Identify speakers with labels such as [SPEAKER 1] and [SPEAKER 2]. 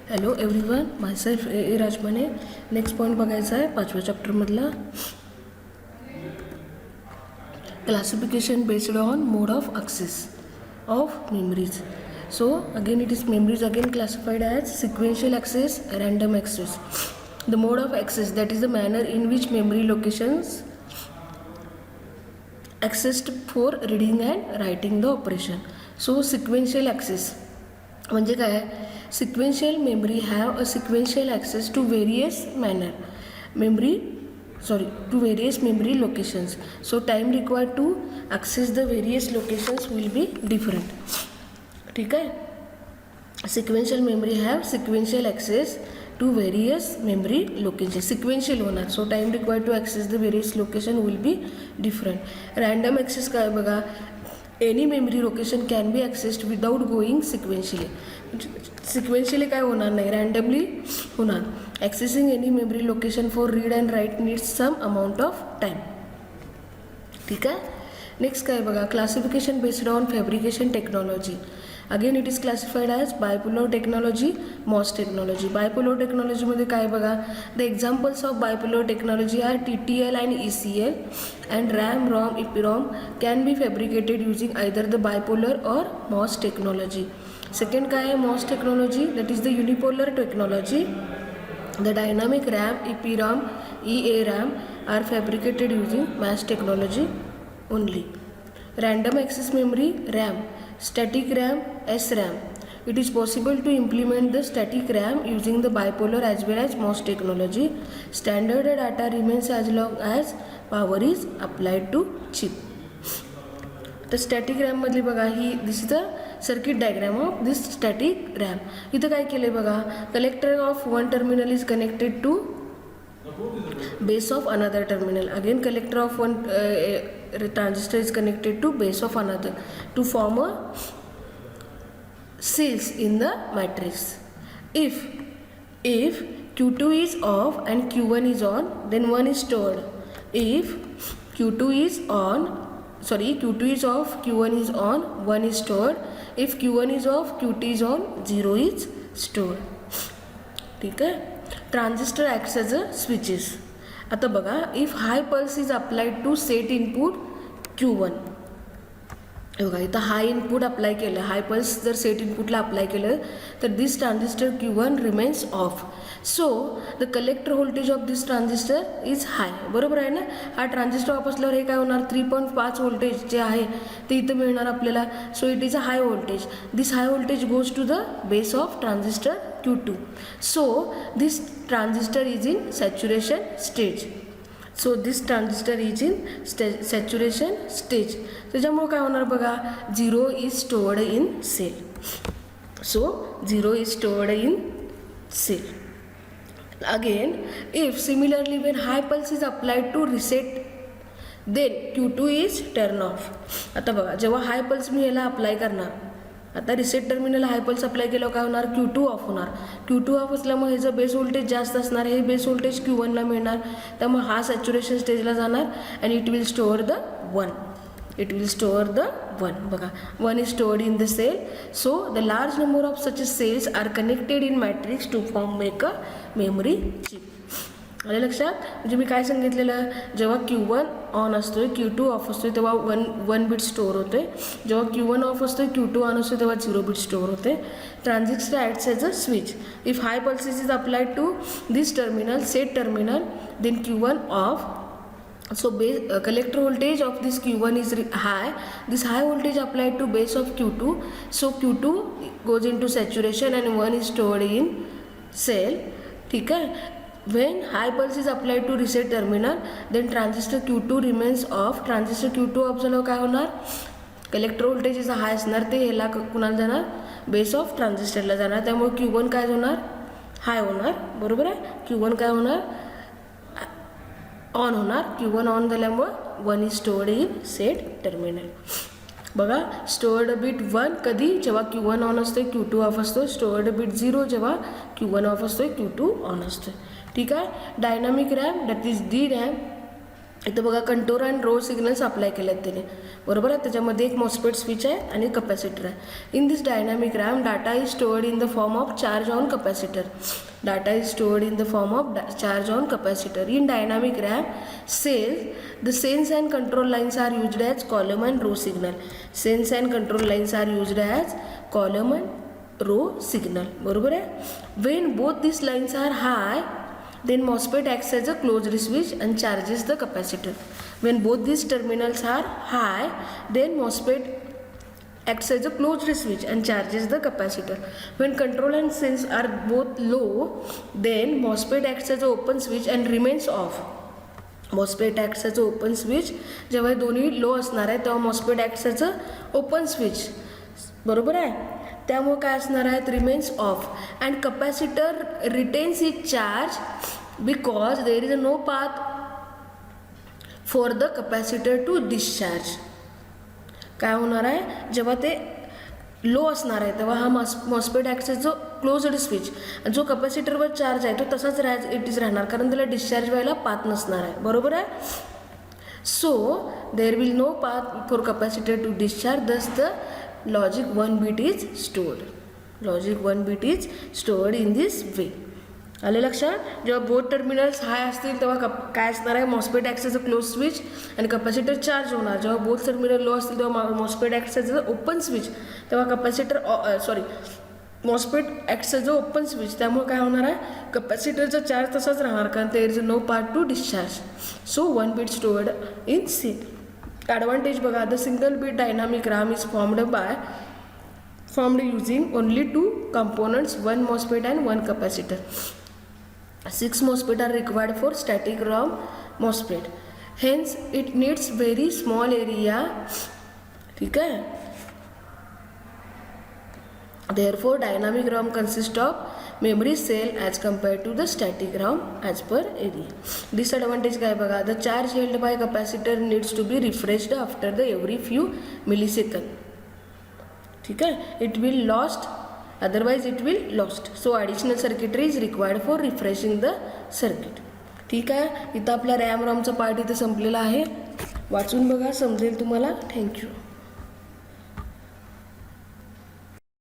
[SPEAKER 1] Hello everyone, myself A Rajmane. Next point बघायचा आहे 5व्या चॅप्टरमधला, classification based on mode of access of memories. So again it is memories again classified as sequential access, random access. The mode of access that is the manner in which memory locations accessed for reading and writing the operation. So sequential access म्हणजे काय? Sequential memory have a sequential access to various to various memory locations. So time required to access the various locations will be different. ठीक आहे. Sequential memory have sequential access to various memory location. Sequential होणार. So time required to access the various location will be different. Random access काय बघा, any memory location can be accessed without going sequentially. Sequentially काय होणार नाही, randomly होणार. ॲक्सेसिंग any memory location for read and write needs some amount of time. ठीक आहे. Next काय बघा, classification based on fabrication technology. Again it is classified as bipolar technology, MOS technology. Bipolar टेक्नॉलॉजीमध्ये काय बघा, the examples of bipolar technology are TTL and ECL and RAM, ROM, EPROM can be fabricated using either the bipolar or MOS technology. Second काय आहे, MOS technology that is the unipolar technology. The dynamic RAM, EPROM, EARAM are fabricated using MOS technology only. Random access memory RAM, static RAM, SRAM. It is possible to implement the static RAM using the bipolar as well as MOS technology. Standard data remains as long as power is applied to chip. तर static रॅममधली बघा, ही this is the circuit diagram of this static RAM. इथं काय केलं आहे बघा, collector of one terminal is connected to base of another terminal. Again collector of one transistor is connected to base of another to form a cells in the matrix. If Q2 is off and Q1 is on, then 1 is stored. If Q2 is off, Q1 is on, 1 is stored. If Q1 is off, Q2 is on, 0 is stored. ठीक आहे. Transistor acts as a switches. आता बघा, if high pulse is applied to set input Q1. बघा इथं high input apply केलं, high pulse जर set इनपुटला apply केलं तर this transistor Q1 remains off. So the collector voltage of this transistor is high. बरोबर आहे ना. हा ट्रान्झिस्टर ऑफ असल्यावर हे काय होणार, 3.5 व्होल्टेज जे आहे ते इथं मिळणार आपल्याला. So it is a high voltage. This high voltage goes to the base of transistor Q2. So this transistor is in saturation stage. Saturation stage. त्याच्यामुळे काय होणार बघा, 0 is stored in cell. So 0 is stored in cell. Again, if similarly when high pulse is applied to reset, then Q2 is turn off. आता बघा, जेव्हा हाय pulse मी याला apply करणार, आता रिसेट टर्मिनल हाय पल्स अप्लाय केल्यावर काय होणार, Q2 ऑफ होणार. Q2 ऑफ असल्यामुळे ह्याचं बेस व्होल्टेज जास्त असणार, हे बेस व्होल्टेज Q1ला मिळणार. त्यामुळे हा सॅच्युरेशन स्टेजला जाणार and it will store the 1. बघा, 1 is stored in the cell. So the large number of such cells are connected in matrix to form make a memory chip. आलं लक्षात. म्हणजे मी काय सांगितलेलं, जेव्हा Q1 ऑन असतोय, Q2 ऑफ असतोय तेव्हा 1 बिट स्टोअर होते. जेव्हा Q1 ऑफ असतोय, Q2 ऑन असतो तेव्हा 0 बिट स्टोअर होते. Transistor acts as a switch. If high pulses is applied to this terminal, set terminal, then Q1 off. So collector voltage of this Q1 is high. This high voltage applied to base of Q2. So Q2 goes into saturation and 1 is stored in cell. ठीक आहे. When high pulse is applied to reset terminal, then transistor Q2 remains off. Transistor Q2 of झाल्यावर काय होणार, collector voltage is hi असणार, ते ह्याला कुणाला जाणार, बेस ऑफ ट्रान्झिस्टरला जाणार. त्यामुळे Q1 काय होणार, हाय होणार. बरोबर आहे. Q1 काय होणार, ऑन होणार. Q1 ऑन झाल्यामुळं 1 is stored in set terminal. बघा, स्टोअर्ड बिट 1 कधी, जेव्हा Q1 ऑन असतोय, Q2 ऑफ असतो. स्टोअर्ड बिट 0 जेव्हा Q1 ऑफ असतोय, Q2 ऑन असतोय. ठीक आहे. Dynamic RAM that is DRAM इथं बघा control and row signals apply केले आहेत त्याने, बरोबर आहे. त्याच्यामध्ये एक मॉस्फेट स्विच आहे आणि कपॅसिटर आहे. In this dynamic RAM data is stored in the form of charge on capacitor. Data is stored in the form of charge on capacitor. In dynamic RAM cells the sense and control lines are used as column and row signal. Sense and control lines are used as column and row signal, बरोबर आहे. When both this lines are high, then MOSFET acts as a closed switch and charges the capacitor. When both these terminals are high, then MOSFET acts as a closed switch and charges the capacitor. When control and sense are both low, then MOSFET acts as an open switch and remains off. MOSFET acts as an open switch. जेव्हा दोन्ही low असणार आहे तेव्हा MOSFET acts as a open switch, बरोबर आहे. त्यामुळे काय असणार आहे, remains off. And capacitor retains it charge because there is a no path for the capacitor to discharge. काय होणार आहे, जेव्हा ते लो असणार आहे तेव्हा हा मॉस्फेट ॲक्सेस जो क्लोज्ड स्विच, जो कपॅसिटरवर चार्ज आहे तो तसाच इट इज राहणार, कारण त्याला डिस्चार्ज व्हायला पाथ नसणार आहे, बरोबर आहे. So there will no path for capacitor to discharge, thus the logic 1 bit is stored. Logic 1 bit is stored in this way. आले लक्षात. जेव्हा बोथ टर्मिनल्स हाय असतील तेव्हा काय असणार आहे, MOSFET acts as a close switch आणि कपॅसिटर चार्ज होणार. जेव्हा बोथ टर्मिनल लो असतील तेव्हा MOSFET acts as a open switch, तेव्हा capacitor MOSFET acts as a open switch. त्यामुळे काय होणार आहे, कपॅसिटरचा चार्ज तसाच राहणार, कारण there is no part to discharge. So 1 bit stored in C. Advantage बघा, the single bit dynamic RAM is formed using only 2 components, 1 MOSFET and 1 capacitor. 6 MOSFET are required for static RAM MOSFET. Hence it needs very small area. ठीक है. Therefore dynamic RAM consists of memory cell as compared to the static RAM as per area. Disadvantage काय बघा, the charge held by capacitor needs to be refreshed after the every few millisecond. ठीक है, it will lost, otherwise it will lost. So additional circuitry is required for refreshing the circuit. ठीक आहे. इथं आपला RAM रॉमचा part इथं संपलेला आहे. वाचून बघा, समजेल तुम्हाला. थँक्यू.